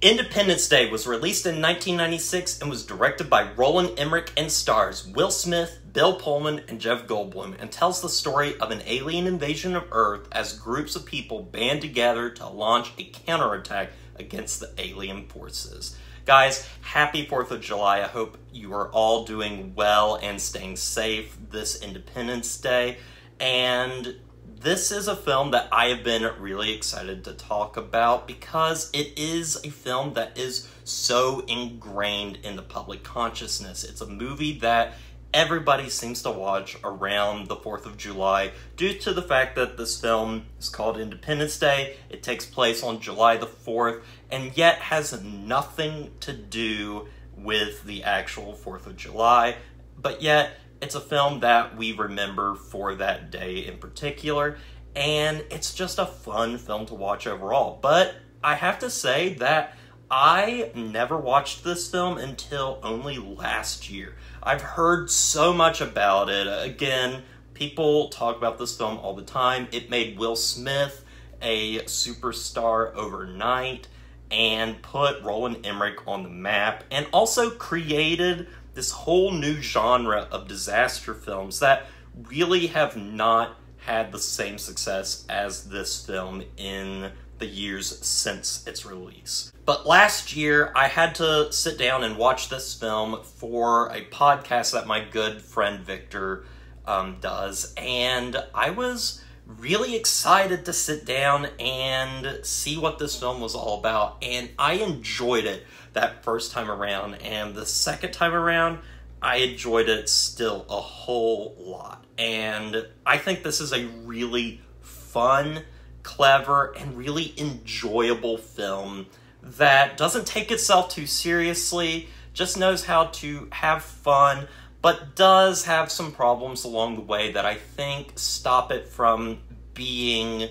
Independence Day was released in 1996 and was directed by Roland Emmerich and stars Will Smith, Bill Pullman, and Jeff Goldblum, and tells the story of an alien invasion of Earth as groups of people band together to launch a counterattack against the alien forces. Guys, happy 4th of July. I hope you are all doing well and staying safe this Independence Day. And this is a film that I have been really excited to talk about because it is a film that is so ingrained in the public consciousness. It's a movie that everybody seems to watch around the 4th of July due to the fact that this film is called Independence Day. It takes place on July the 4th and yet has nothing to do with the actual 4th of July, but yet it's a film that we remember for that day in particular, and it's just a fun film to watch overall. But I have to say that I never watched this film until only last year. I've heard so much about it. Again, people talk about this film all the time. It made Will Smith a superstar overnight and put Roland Emmerich on the map, and also created this whole new genre of disaster films that really have not had the same success as this film in the years since its release. But last year, I had to sit down and watch this film for a podcast that my good friend Victor does, and I was really excited to sit down and see what this film was all about, and I enjoyed it that first time around, and the second time around, I enjoyed it still a whole lot. And I think this is a really fun, clever, and really enjoyable film that doesn't take itself too seriously, just knows how to have fun, but does have some problems along the way that I think stop it from being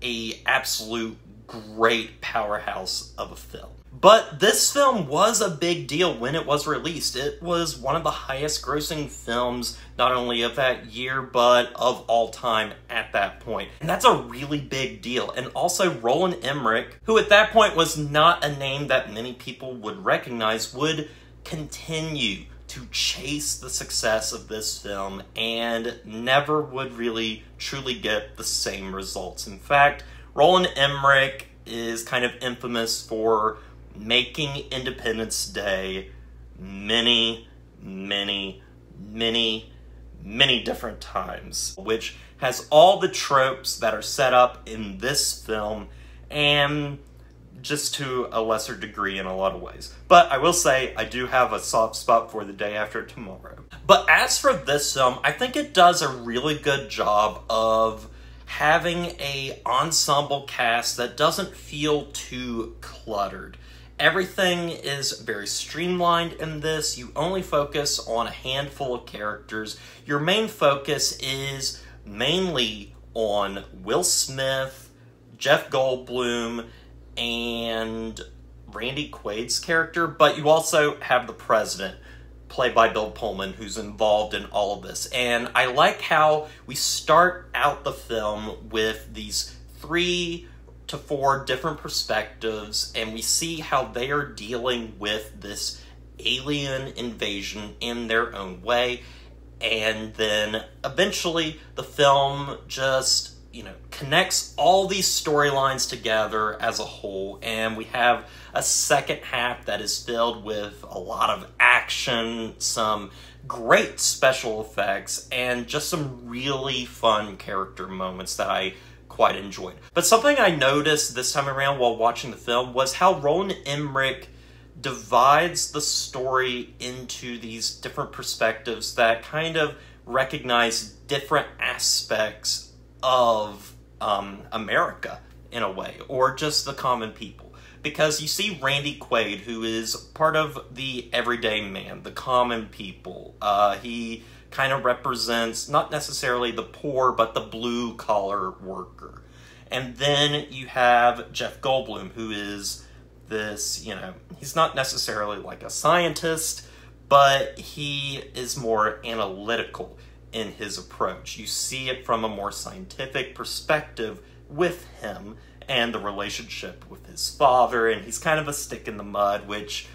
an absolute great powerhouse of a film. But this film was a big deal when it was released. It was one of the highest grossing films, not only of that year, but of all time at that point. And that's a really big deal. And also Roland Emmerich, who at that point was not a name that many people would recognize, would continue to chase the success of this film and never would really truly get the same results. In fact, Roland Emmerich is kind of infamous for making Independence Day many different times, which has all the tropes that are set up in this film, and just to a lesser degree in a lot of ways. But I will say, I do have a soft spot for The Day After Tomorrow. But as for this film, I think it does a really good job of having an ensemble cast that doesn't feel too cluttered. Everything is very streamlined in this. You only focus on a handful of characters. Your main focus is mainly on Will Smith, Jeff Goldblum, and Randy Quaid's character, but you also have the president, played by Bill Pullman, who's involved in all of this. And I like how we start out the film with these 3 to 4 different perspectives, and we see how they are dealing with this alien invasion in their own way. And then eventually the film just, connects all these storylines together as a whole, and we have a second half that is filled with a lot of action, some great special effects, and just some really fun character moments that I quite enjoyed. But something I noticed this time around while watching the film was how Roland Emmerich divides the story into these different perspectives that kind of recognize different aspects of America in a way, or just the common people. Because you see Randy Quaid, who is part of the everyday man, the common people. He kind of represents not necessarily the poor, but the blue-collar worker. And then you have Jeff Goldblum, who is this, he's not necessarily like a scientist, but he is more analytical in his approach. You see it from a more scientific perspective with him, and the relationship with his father, and he's kind of a stick in the mud, which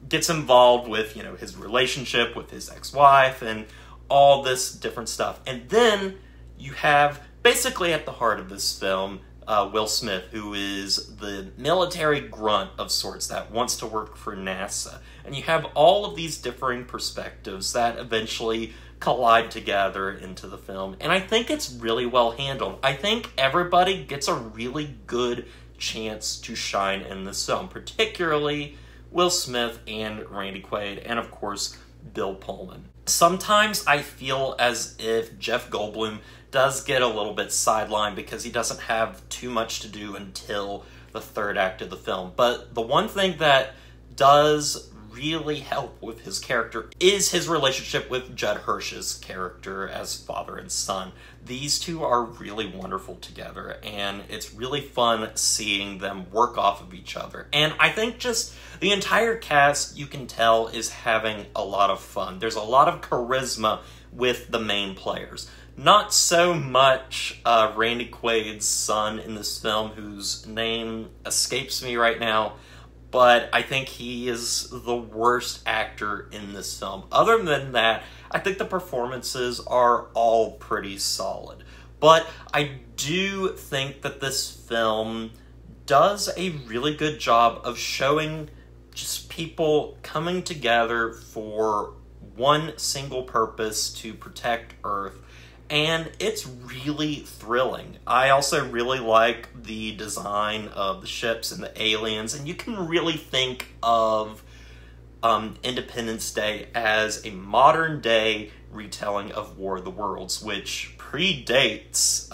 gets involved with, his relationship with his ex-wife and all this different stuff. And then you have, basically at the heart of this film, Will Smith, who is the military grunt of sorts that wants to work for NASA. And you have all of these differing perspectives that eventually collide together into the film. And I think it's really well handled. I think everybody gets a really good chance to shine in this film, particularly Will Smith and Randy Quaid, and of course, Bill Pullman. Sometimes I feel as if Jeff Goldblum does get a little bit sidelined because he doesn't have too much to do until the third act of the film. But the one thing that does really help with his character is his relationship with Judd Hirsch's character as father and son. These two are really wonderful together, and it's really fun seeing them work off of each other. And I think just the entire cast, you can tell, is having a lot of fun. There's a lot of charisma with the main players. Not so much Randy Quaid's son in this film, whose name escapes me right now, but I think he is the worst actor in this film. Other than that, I think the performances are all pretty solid. But I do think that this film does a really good job of showing just people coming together for one single purpose: to protect Earth. And it's really thrilling. I also really like the design of the ships and the aliens, and you can really think of Independence Day as a modern day retelling of War of the Worlds, which predates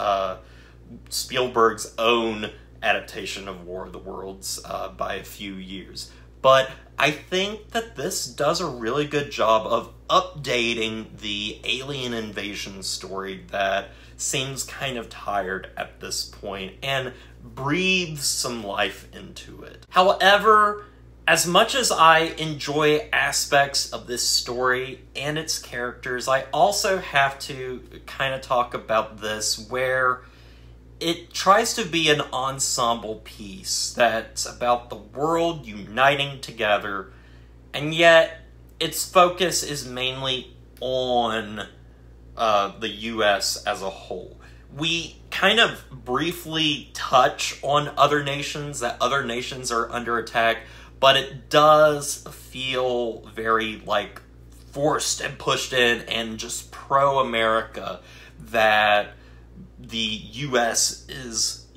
Spielberg's own adaptation of War of the Worlds by a few years. But I think that this does a really good job of updating the alien invasion story that seems kind of tired at this point and breathes some life into it. However, as much as I enjoy aspects of this story and its characters, I also have to kind of talk about this where it tries to be an ensemble piece that's about the world uniting together, and yet its focus is mainly on the U.S. as a whole. We kind of briefly touch on other nations, that other nations are under attack, but it does feel very, forced and pushed in and just pro-America, that the U.S. is,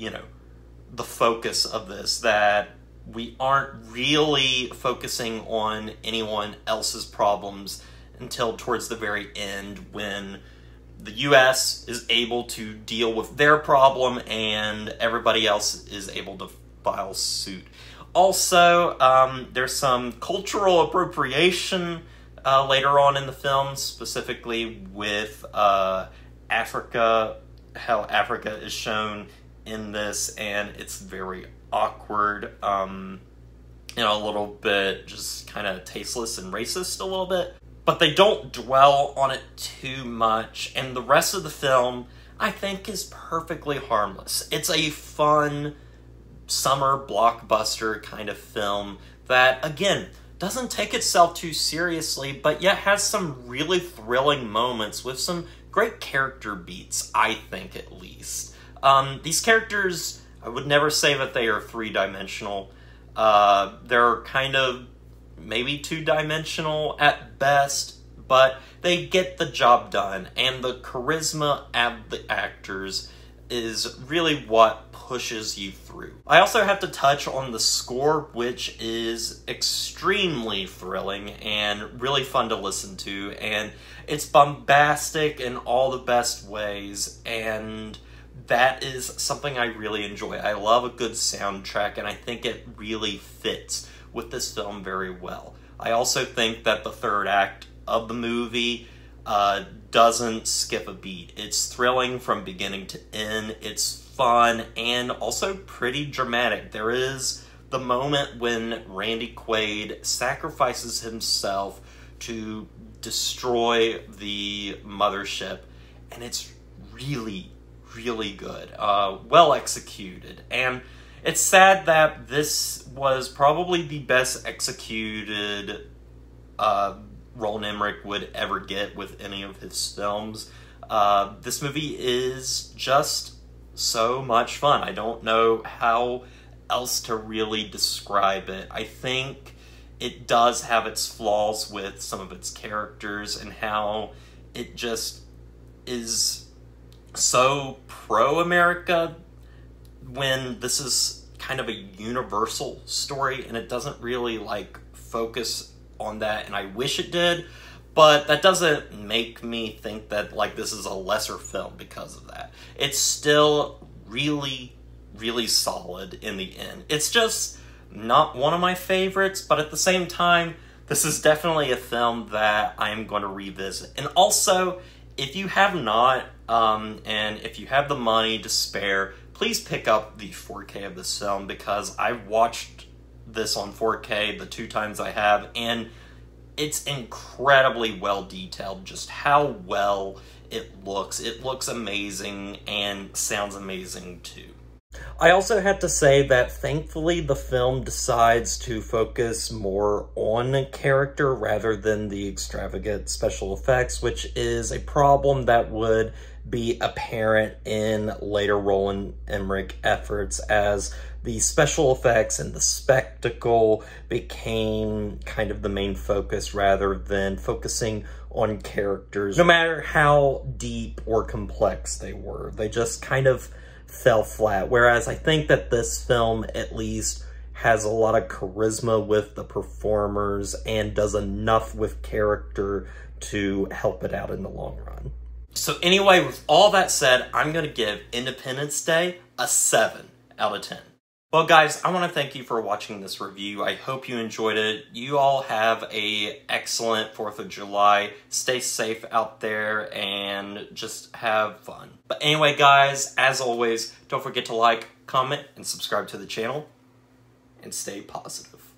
the focus of this, that we aren't really focusing on anyone else's problems until towards the very end, when the U.S. is able to deal with their problem and everybody else is able to file suit. Also, there's some cultural appropriation later on in the film, specifically with Africa, how Africa is shown in this, and it's very awkward, a little bit just kind of tasteless and racist a little bit. But they don't dwell on it too much, and the rest of the film, I think, is perfectly harmless. It's a fun summer blockbuster kind of film that, again, doesn't take itself too seriously, but yet has some really thrilling moments with some great character beats, I think, at least. These characters, I would never say that they are three-dimensional. They're kind of maybe two-dimensional at best, but they get the job done, and the charisma of the actors is really what pushes you through. I also have to touch on the score, which is extremely thrilling and really fun to listen to, and it's bombastic in all the best ways, and that is something I really enjoy. I love a good soundtrack, and I think it really fits with this film very well. I also think that the third act of the movie doesn't skip a beat. It's thrilling from beginning to end. It's fun and also pretty dramatic. There is the moment when Randy Quaid sacrifices himself to destroy the mothership, and it's really, really good, well executed, and it's sad that this was probably the best executed Roland Emmerich would ever get with any of his films. This movie is just so much fun. I don't know how else to really describe it. I think it does have its flaws with some of its characters and how it just is so pro-America when this is kind of a universal story, and it doesn't really like focus on that, and I wish it did, but that doesn't make me think that like this is a lesser film because of that. It's still really, really solid in the end. It's just not one of my favorites, but at the same time, this is definitely a film that I am going to revisit. And also, if you have not, and if you have the money to spare, please pick up the 4K of this film, because I've watched this on 4K the 2 times I have, and it's incredibly well detailed, just how well it looks. It looks amazing and sounds amazing too. I also have to say that thankfully the film decides to focus more on character rather than the extravagant special effects, which is a problem that would be apparent in later Roland Emmerich efforts as the special effects and the spectacle became kind of the main focus rather than focusing on characters. No matter how deep or complex they were, they just kind of fell flat. Whereas I think that this film at least has a lot of charisma with the performers and does enough with character to help it out in the long run. So anyway, with all that said, I'm going to give Independence Day a 7 out of 10. Well guys, I want to thank you for watching this review. I hope you enjoyed it. You all have a excellent 4th of July. Stay safe out there and just have fun. But anyway guys, as always, don't forget to like, comment, and subscribe to the channel. And stay positive.